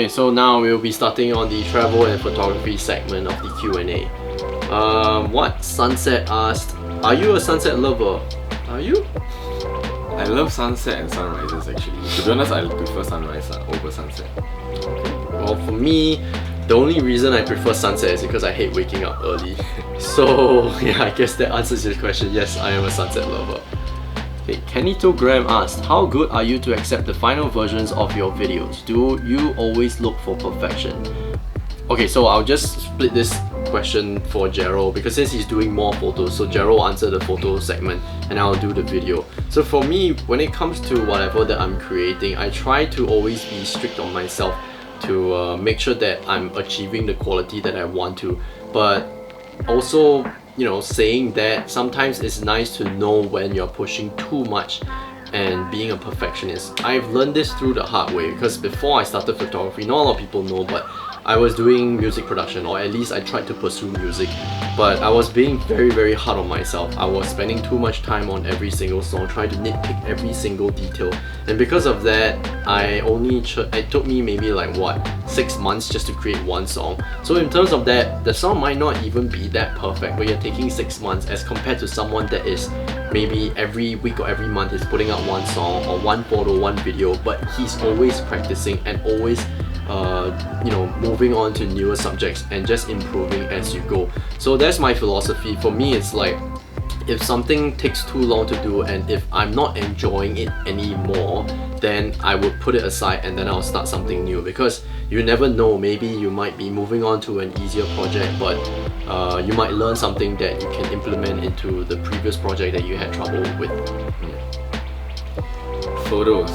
Okay, so now we'll be starting on the travel and photography segment of the Q&A. What Sunset asked, are you a sunset lover? Are you? I love sunset and sunrises actually. To be honest, I prefer sunrise over sunset. Okay. Well, for me, the only reason I prefer sunset is because I hate waking up early. So yeah, I guess that answers your question. Yes, I am a sunset lover. Okay, Kenito Graham asked, how good are you to accept the final versions of your videos? Do you always look for perfection? Okay, so I'll just split this question for Jeryl because since he's doing more photos, so Jeryl will answer the photo segment and I'll do the video. So for me, when it comes to whatever that I'm creating, I try to always be strict on myself to make sure that I'm achieving the quality that I want to. But also, saying that sometimes it's nice to know when you're pushing too much and being a perfectionist. I've learned this through the hard way because before I started photography, not a lot of people know, but I was doing music production, or at least I tried to pursue music, but I was being very, very hard on myself. I was spending too much time on every single song, trying to nitpick every single detail, and because of that, it took me maybe 6 months just to create one song. So in terms of that, the song might not even be that perfect, but you're taking 6 months as compared to someone that is maybe every week or every month is putting out one song or one photo, one video, but he's always practicing and always moving on to newer subjects and just improving as you go. So that's my philosophy. For me, it's like, if something takes too long to do and if I'm not enjoying it anymore, then I would put it aside and then I'll start something new, because you never know, maybe you might be moving on to an easier project, but you might learn something that you can implement into the previous project that you had trouble with. Photos.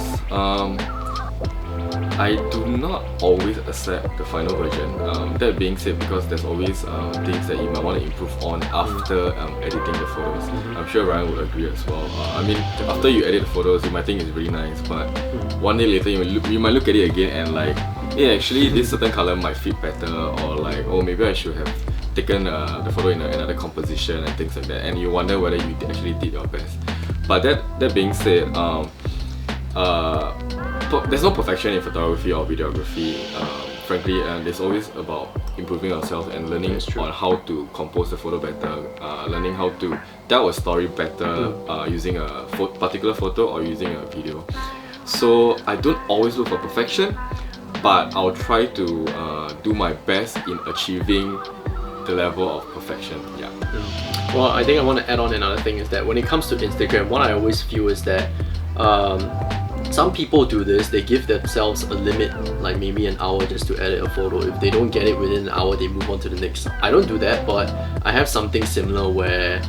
I do not always accept the final version. That being said, because there's always things that you might want to improve on after editing the photos. I'm sure Ryan would agree as well. I mean, after you edit the photos, you might think it's really nice, but one day later you might look at it again and hey, actually this certain color might fit better, or oh, maybe I should have taken the photo in another composition and things like that, and you wonder whether you actually did your best. But that being said, there's no perfection in photography or videography, frankly, and it's always about improving ourselves and learning on how to compose the photo better, learning how to tell a story better using a particular photo or using a video. So I don't always look for perfection, but I'll try to do my best in achieving the level of perfection. Yeah. Well, I think I want to add on another thing is that when it comes to Instagram, what I always feel is that some people do this, they give themselves a limit, like maybe an hour just to edit a photo. If they don't get it within an hour, they move on to the next. I don't do that, but I have something similar where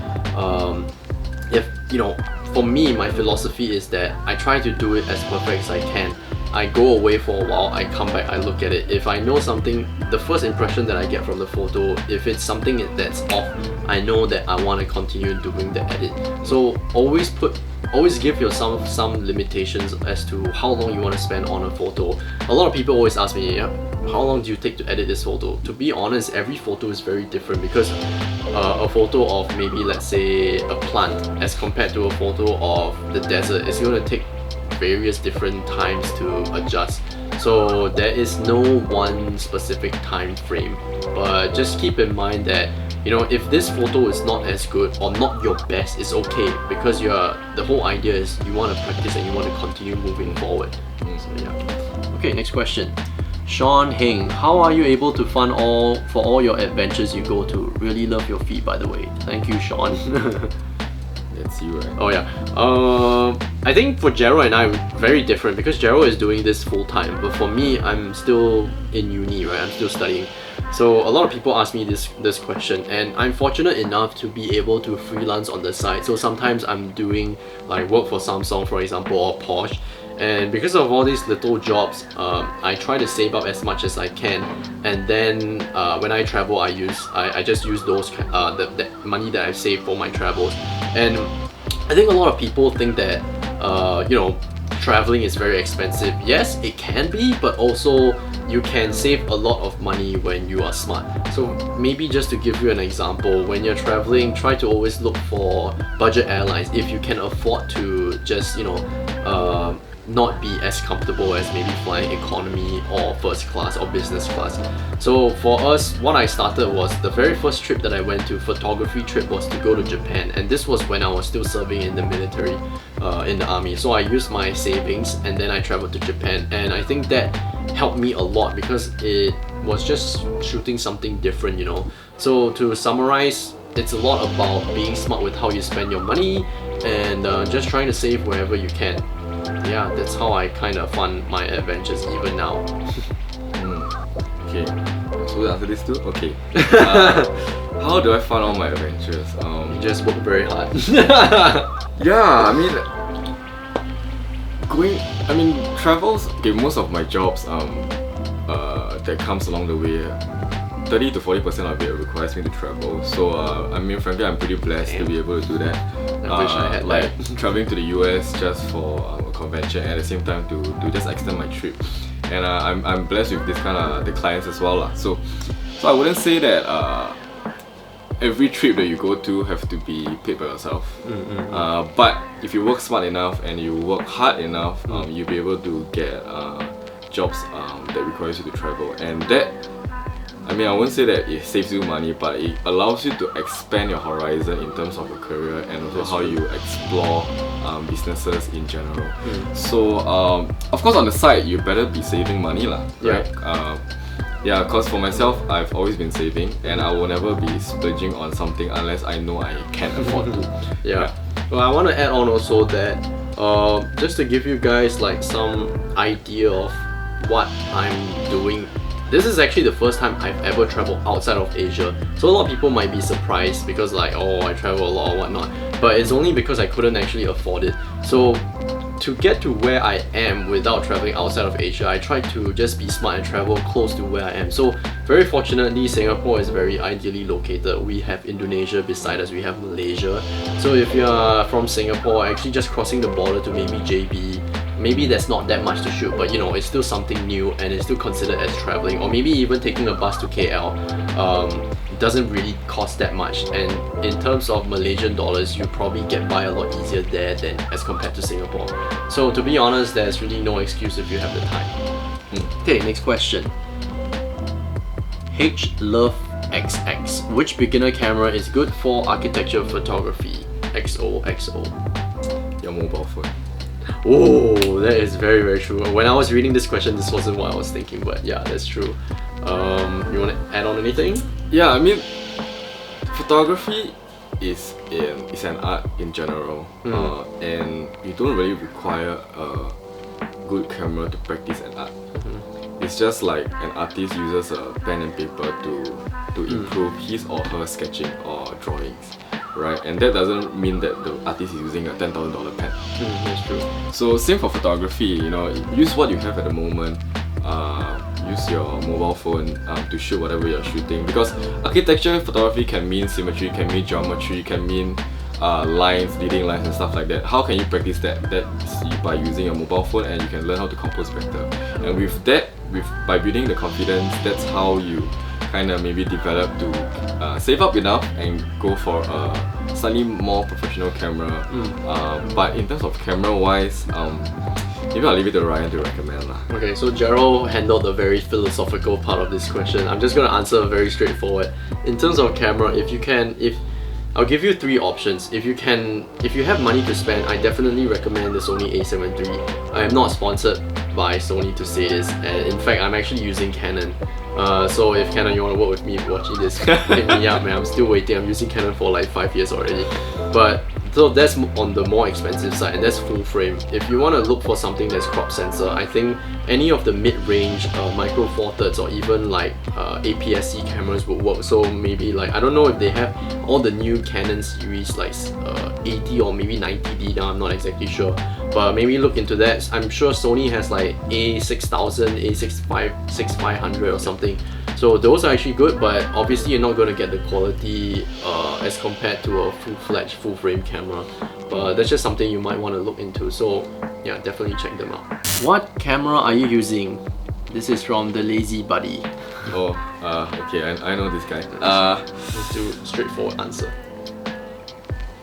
for me, my philosophy is that I try to do it as perfect as I can. I go away for a while, I come back, I look at it. If I know something, the first impression that I get from the photo, if it's something that's off, I know that I want to continue doing the edit. So always give yourself some limitations as to how long you want to spend on a photo. A lot of people always ask me, how long do you take to edit this photo? To be honest, every photo is very different, because a photo of maybe, let's say, a plant as compared to a photo of the desert is going to take various different times to adjust. So there is no one specific time frame, but just keep in mind that if this photo is not as good or not your best, it's okay, because the whole idea is you want to practice and you want to continue moving forward. So yeah. Okay, next question. Sean Heng, how are you able to fund for all your adventures you go to? Really love your feed, by the way. Thank you, Sean. That's you, right? Oh yeah. I think for Jeryl and I, very different, because Jeryl is doing this full time, but for me, I'm still in uni, right? I'm still studying. So a lot of people ask me this question, and I'm fortunate enough to be able to freelance on the side. So sometimes I'm doing work for Samsung, for example, or Porsche. And because of all these little jobs, I try to save up as much as I can, and then when I travel, I just use those the money that I save for my travels. And I think a lot of people think that traveling is very expensive. Yes, it can be, but also you can save a lot of money when you are smart. So maybe just to give you an example, when you're traveling, try to always look for budget airlines if you can afford to just not be as comfortable as maybe flying economy or first class or business class. So for us, what I started was the very first trip that I went to, photography trip, was to go to Japan, and this was when I was still serving in the military, in the army. So I used my savings and then I traveled to Japan, and I think that helped me a lot because it was just shooting something different, you know. So to summarize, it's a lot about being smart with how you spend your money and just trying to save wherever you can. Yeah, that's how I kind of fund my adventures even now. Okay, so we answer this too? Okay. How do I fund all my adventures? You just work very hard. Yeah, I mean, travels, okay, most of my jobs that comes along the way, 30 to 40% of it requires me to travel. So I mean, frankly, I'm pretty blessed to be able to do that. I wish I had like traveling to the US just for a convention, and at the same time to just extend my trip. And I'm blessed with this kind of the clients as well lah. So I wouldn't say that every trip that you go to have to be paid by yourself. But if you work smart enough and you work hard enough, you'll be able to get jobs that requires you to travel. And that, I mean, I won't say that it saves you money, but it allows you to expand your horizon in terms of your career and also how you explore businesses in general. So, of course, on the side, you better be saving money lah, right? Yeah, because for myself, I've always been saving, and I will never be splurging on something unless I know I can afford to. Yeah. Well, I want to add on also that just to give you guys like some idea of what I'm doing. This is actually the first time I've ever traveled outside of Asia. So a lot of people might be surprised because like, oh, I travel a lot or whatnot. But it's only because I couldn't actually afford it. So to get to where I am without traveling outside of Asia, I tried to just be smart and travel close to where I am. So very fortunately, Singapore is very ideally located. We have Indonesia beside us, we have Malaysia. So if you're from Singapore, actually just crossing the border to maybe JB, maybe there's not that much to shoot, but you know, it's still something new and it's still considered as traveling. Or maybe even taking a bus to KL doesn't really cost that much. And in terms of Malaysian dollars, you probably get by a lot easier there than as compared to Singapore. So to be honest, there's really no excuse if you have the time. Okay, next question. H Love XX. Which beginner camera is good for architecture photography? XOXO. Your mobile phone. Oh, that is very, very true. When I was reading this question, this wasn't what I was thinking, but yeah, that's true. You want to add on anything? Yeah, I mean, photography is an art in general, and you don't really require a good camera to practice an art. It's just like an artist uses a pen and paper to improve his or her sketching or drawings. Right, and that doesn't mean that the artist is using a $10,000 pen. That's true. So same for photography, you know, use what you have at the moment. Use your mobile phone to shoot whatever you're shooting, because architecture photography can mean symmetry, can mean geometry, can mean lines, leading lines and stuff like that. How can you practice that? That's by using your mobile phone, and you can learn how to compose better. And with that, by building the confidence, that's how you kind of maybe develop to save up enough and go for a slightly more professional camera. But in terms of camera wise, maybe I'll leave it to Ryan to recommend lah. Okay, so Jeryl handled the very philosophical part of this question. I'm just gonna answer very straightforward. In terms of camera, I'll give you three options. If you have money to spend, I definitely recommend the Sony A7 III. I am not sponsored by Sony to say this, and in fact, I'm actually using Canon. So if Canon, you want to work with me watching this, hit me up, man. I'm still waiting. I'm using Canon for like 5 years already. But so that's on the more expensive side, and that's full frame. If you want to look for something that's crop sensor, I think any of the mid-range micro four thirds or even like APS-C cameras would work. So maybe like, I don't know if they have all the new Canon series like 80 or maybe 90D now, I'm not exactly sure. But maybe look into that. I'm sure Sony has like A6000, A6500 or something. So those are actually good, but obviously you're not going to get the quality as compared to a full-fledged full-frame camera. But that's just something you might want to look into. So yeah, definitely check them out. What camera are you using? This is from the Lazy Buddy. Oh, okay, I know this guy. Let's do a straightforward answer.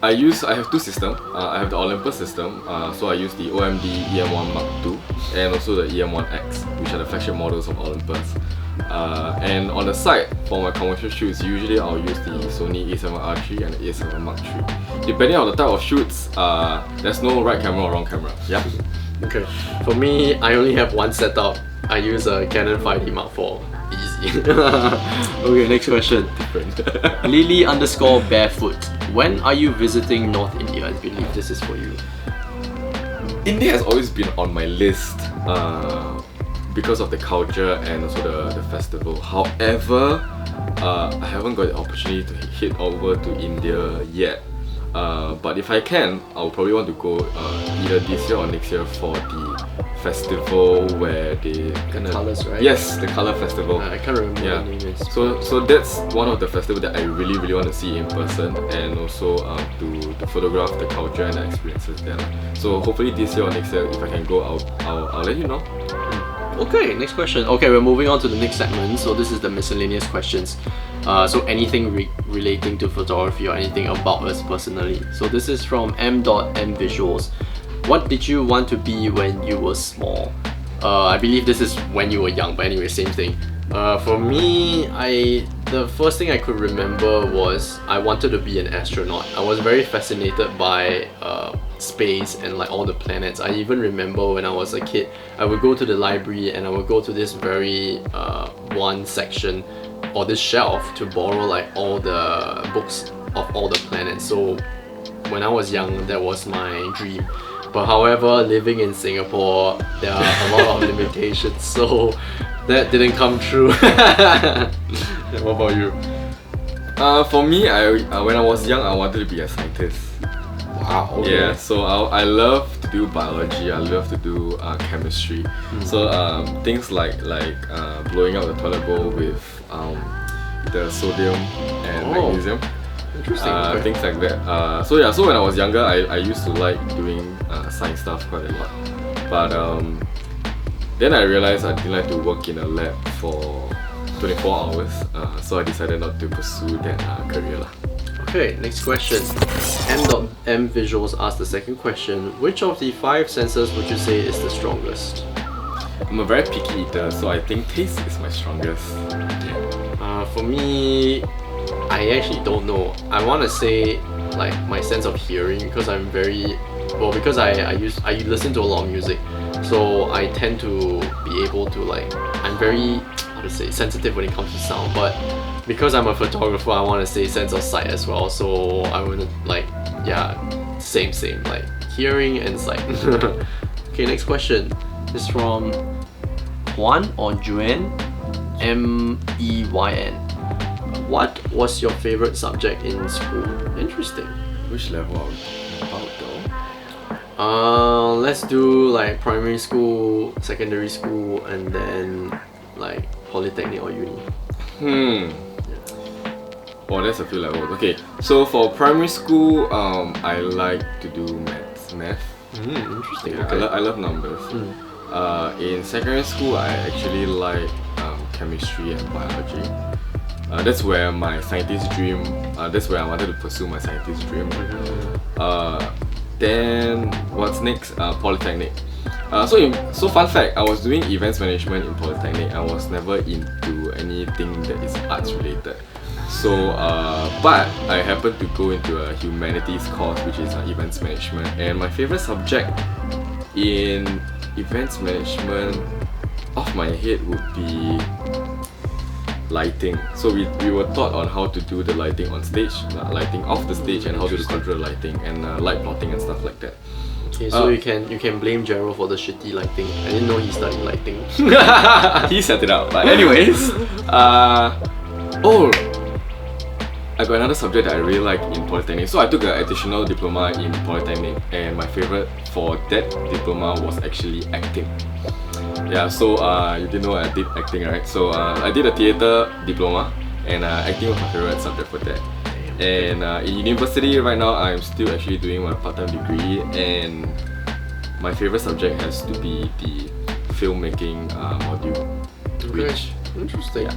I have two systems. I have the Olympus system, so I use the OMD EM1 Mark II and also the EM1X, which are the flagship models of Olympus. And on the side, for my commercial shoots, usually I'll use the Sony A7R III and the A7 Mark III. Depending on the type of shoots, there's no right camera or wrong camera. Yeah. Okay. For me, I only have one setup. I use a Canon 5D Mark IV. Easy. Okay, next question. Lily_barefoot. When are you visiting North India? I believe this is for you. India has always been on my list because of the culture and also the festival. However, I haven't got the opportunity to head over to India yet. But if I can, I'll probably want to go either this year or next year for the festival where they Colours, right? Yes, the Colour Festival. I can't remember what the name is. So that's one of the festivals that I really want to see in person, and also to photograph the culture and the experiences there. So hopefully this year or next year, if I can go, I'll let you know. Okay, next question. Okay, we're moving on to the next segment. So this is the miscellaneous questions. So anything relating to photography or anything about us personally. So this is from m.mvisuals. What did you want to be when you were small? I believe this is when you were young, but anyway, same thing. For me, the first thing I could remember was I wanted to be an astronaut. I was very fascinated by space and like all the planets. I even remember when I was a kid, I would go to the library and I would go to this very one section or this shelf to borrow like all the books of all the planets. So when I was young, that was my dream. But however, living in Singapore, there are a lot of limitations, so that didn't come true. What about you? For me, when I was young, I wanted to be a scientist. Wow. Okay. Yeah, so I love to do biology. I love to do chemistry. So things like blowing up the toilet bowl with the sodium and magnesium. Interesting. Okay. Things like that. So when I was younger, I used to like doing science stuff quite a lot. But then I realized I didn't like to work in a lab for 24 hours. So I decided not to pursue that career. Okay, next question. M.mvisuals asked the second question. Which of the 5 senses would you say is the strongest? I'm a very picky eater, so I think taste is my strongest. For me, I actually don't know. I want to say like my sense of hearing, because I'm very because I listen to a lot of music, so I tend to be able to I'm very sensitive when it comes to sound. But because I'm a photographer, I want to say sense of sight as well. So I would same like hearing and sight. Okay, next question is from Juan or Juan MEYN. What was your favorite subject in school? Interesting. Which level are we talking about though? Let's do like primary school, secondary school, and then like polytechnic or uni. Oh, there's a few levels. Okay, so for primary school, I like to do math. Interesting. Yeah, Okay. I love numbers. In secondary school, I actually like chemistry and biology. That's where my scientist dream. That's where I wanted to pursue my scientist dream. Then what's next? Polytechnic. So fun fact, I was doing events management in Polytechnic. I was never into anything that is arts related. So, but I happened to go into a humanities course, which is events management. And my favorite subject in events management, off my head, would be lighting. So we were taught on how to do the lighting on stage, lighting off the stage, and how to control lighting and light plotting and stuff like that. Okay, so you can blame Jeryl for the shitty lighting. I didn't know he studied lighting. He set it up. But anyways, I got another subject that I really like in Polytechnic. So I took an additional diploma in Polytechnic, and my favorite for that diploma was actually acting. Yeah, so you didn't know I did acting, right? So I did a theatre diploma, and acting was my favorite subject for that. And in university right now, I'm still actually doing my part-time degree, and my favorite subject has to be the filmmaking module, which Interesting.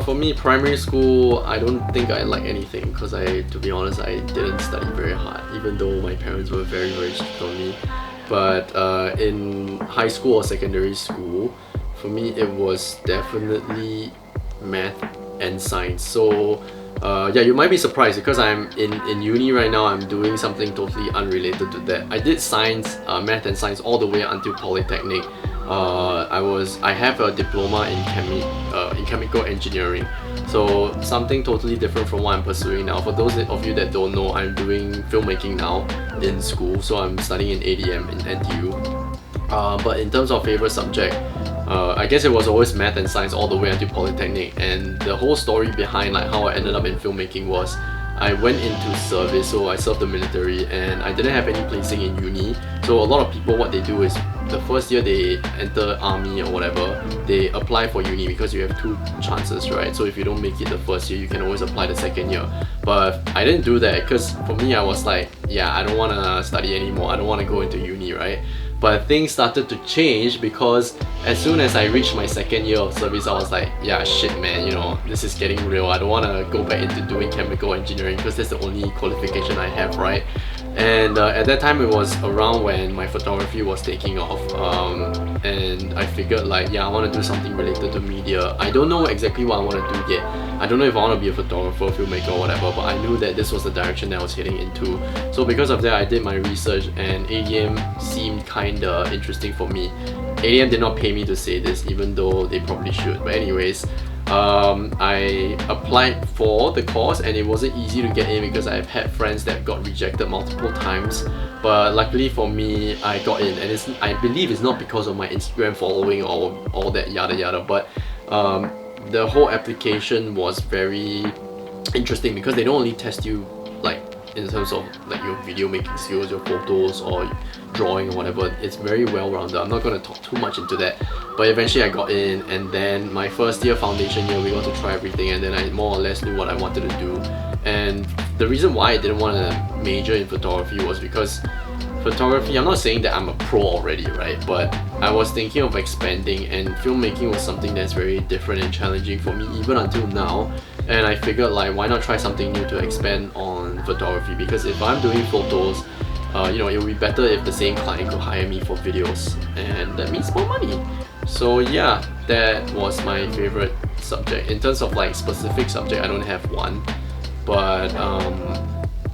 For me, primary school, I don't think I like anything because to be honest, I didn't study very hard, even though my parents were very, very strict on me. But in high school or secondary school, for me, it was definitely math and science. So yeah, you might be surprised because I'm in uni right now. I'm doing something totally unrelated to that. I did science, math and science all the way until polytechnic. I have a diploma in chemical engineering, so something totally different from what I'm pursuing now. For those of you that don't know, I'm doing filmmaking now in school, so I'm studying in ADM in NTU. But in terms of favorite subject, I guess it was always math and science all the way until polytechnic. And the whole story behind like how I ended up in filmmaking was I went into service, so I served the military, and I didn't have any placing in uni. So a lot of people, what they do is the first year they enter army or whatever, they apply for uni because you have two chances, right? So if you don't make it the first year, you can always apply the second year. But I didn't do that because for me, I was like, yeah, I don't want to study anymore. I don't want to go into uni, right? But things started to change because as soon as I reached my second year of service, I was like, yeah, shit, man, you know, this is getting real. I don't want to go back into doing chemical engineering because that's the only qualification I have, right? And at that time, it was around when my photography was taking off, and I figured like, yeah, I want to do something related to media. I don't know exactly what I want to do yet. I don't know if I want to be a photographer, filmmaker or whatever, but I knew that this was the direction that I was heading into. So because of that, I did my research, and ADM seemed kinda interesting for me. ADM did not pay me to say this, even though they probably should. But anyways, I applied for the course, and it wasn't easy to get in because I've had friends that got rejected multiple times. But luckily for me, I got in, and I believe it's not because of my Instagram following or all that yada yada, but the whole application was very interesting because they don't only test you like in terms of like your video making skills, your photos or drawing or whatever. It's very well rounded. I'm not going to talk too much into that, but eventually I got in, and then my first year foundation year we got to try everything, and then I more or less knew what I wanted to do. And the reason why I didn't want to major in photography was because photography, I'm not saying that I'm a pro already, right? But I was thinking of expanding, and filmmaking was something that's very different and challenging for me even until now. And I figured like, why not try something new to expand on photography? Because if I'm doing photos, you know, it would be better if the same client could hire me for videos, and that means more money. So yeah, that was my favorite subject. In terms of like specific subject, I don't have one, but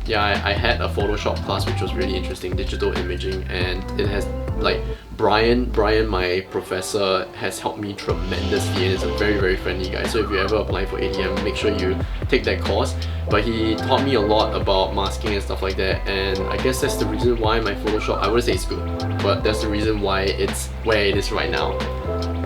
yeah, I had a Photoshop class which was really interesting, digital imaging, and it has like Brian, my professor, has helped me tremendously, and is a very, very friendly guy. So if you ever apply for ADM, make sure you take that course. But he taught me a lot about masking and stuff like that, and I guess that's the reason why my Photoshop, I wouldn't say it's good, but that's the reason why it's where it is right now.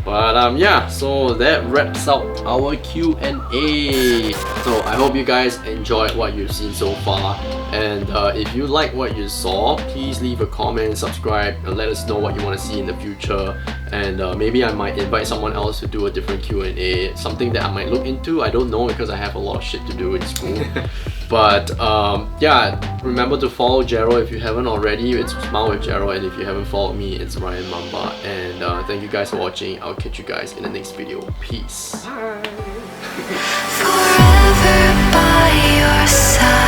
But yeah, so that wraps up our Q&A. So I hope you guys enjoyed what you've seen so far, and if you like what you saw, please leave a comment, subscribe, and let us know what you want to see in the future. And maybe I might invite someone else to do a different Q&A, something that I might look into. I don't know because I have a lot of shit to do in school. But yeah, remember to follow Jeryl if you haven't already. It's Smile with Jeryl, and if you haven't followed me, it's Ryan Mamba. And thank you guys for watching. I'll catch you guys in the next video. Peace. Bye. Forever by your side.